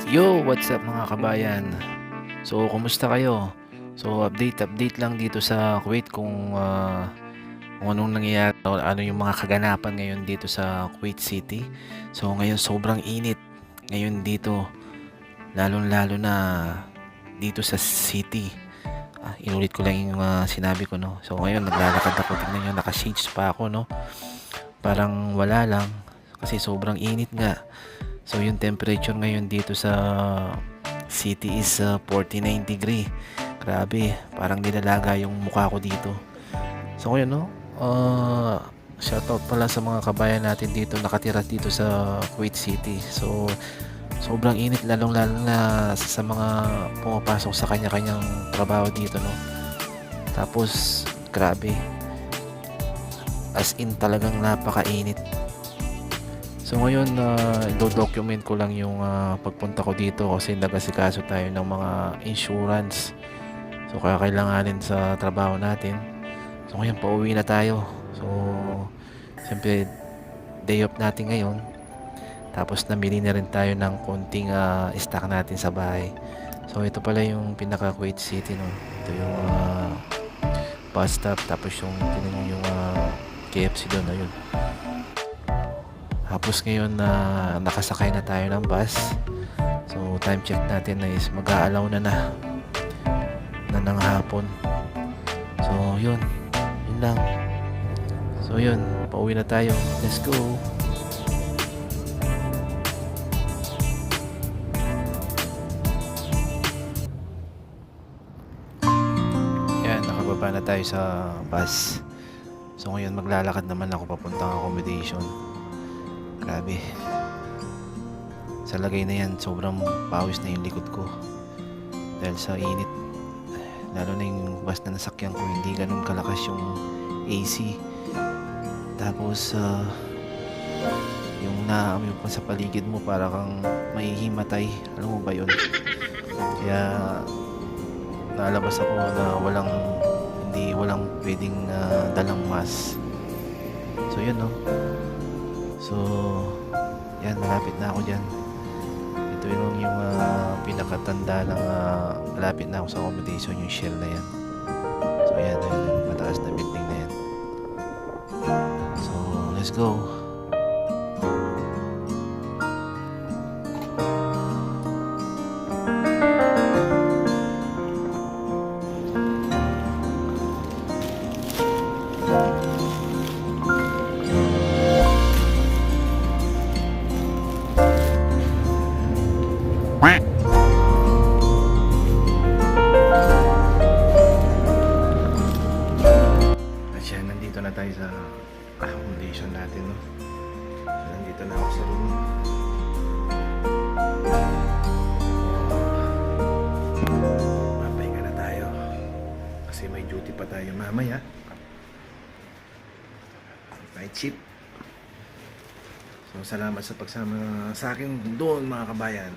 Yo, what's up mga kabayan? So, kumusta kayo? So, update lang dito sa Kuwait kung anong nangyayari o ano yung mga kaganapan ngayon dito sa Kuwait City. So, ngayon sobrang init ngayon dito, lalong-lalo na dito sa city. Inulit ko lang yung sinabi ko, no. So, ngayon naglalakad ako, tingnan niyo, naka-shades pa ako, no. Parang wala lang kasi sobrang init nga. So yung temperature ngayon dito sa city is 49 degree. Grabe, parang nilalaga yung mukha ko dito. So ngayon, no, shoutout pala sa mga kabayan natin dito nakatira dito sa Kuwait City. So sobrang init, lalong-lalo na sa mga pumapasok sa kanya-kanyang trabaho dito, no. Tapos grabe, as in talagang napakainit. So ngayon, do-document ko lang yung pagpunta ko dito kasi nag-asikaso tayo ng mga insurance. So kaya kailanganin sa trabaho natin. So ngayon, pauwi na tayo. So siyempre, day off natin ngayon. Tapos namili na rin tayo ng konting stock natin sa bahay. So ito pala yung pinaka Kuwait City, no. Ito yung bus stop. Tapos yung tinanong yung KFC doon, ayun. Tapos ngayon nakasakay na tayo ng bus. So time check natin na is mag-aalaw na ng hapon. So yun lang. So yun, pauwi na tayo. Let's go. Yan, nakababa na tayo sa bus. So ngayon maglalakad naman ako papuntang accommodation. Grabe, sa lagay na yan sobrang pawis na yung likod ko dahil sa init, lalo na yung bus na nasakyan ko hindi ganun kalakas yung AC. Tapos yung naamoy pa sa paligid mo para kang mahihimatay, alam mo ba yun? Kaya nalabas ako na walang pwedeng dalang mask. So yun, no. So, yan, malapit na ako dyan. Ito yung pinakatanda ng malapit na ako sa accommodation, yung Shell na yan. So, yan, yung mataas na building na yan. So, let's go. Nandito na tayo sa accommodation natin, no? So, nandito na ako sa room. Mapahinga na tayo kasi may duty pa tayo mamaya, night shift. So salamat sa pagsama sa akin doon, mga kabayan.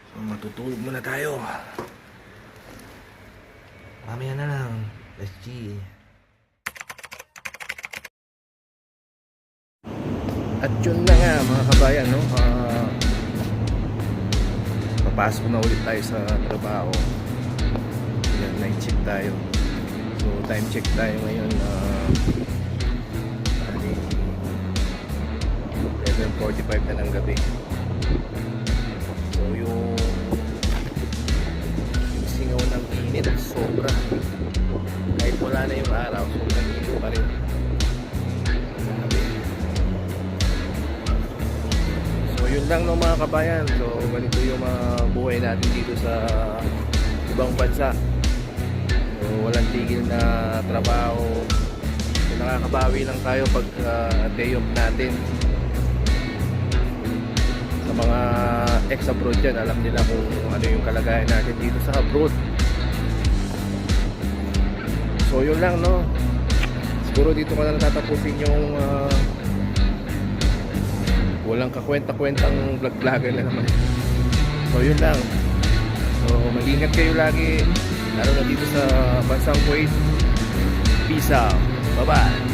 So matutulog muna tayo. Mamaya na lang. Let's see. At yun na nga, mga kabayan, no? Papasok na ulit tayo sa trabaho. Yan, night shift tayo. So time check tayo ngayon, 11:45 na ng gabi. So yung singaw ng init sobra. Kahit wala na yung araw, sobrang init pa rin. Yun lang, no, mga kabayan. So ganito yung buhay natin dito sa ibang bansa. So walang tigil na trabaho. So nakakabawi lang tayo pag day off natin. Sa mga ex-abroad dyan, alam nila kung ano yung kalagayan natin dito sa abroad. So yun lang, no. Siguro dito ko na tatapusin yung walang kakwenta-kwentang vlog-vlogger na naman. So yun lang. So mag-ingat kayo lagi, lalo na dito sa bansang Kuwait. Peace out. Bye bye.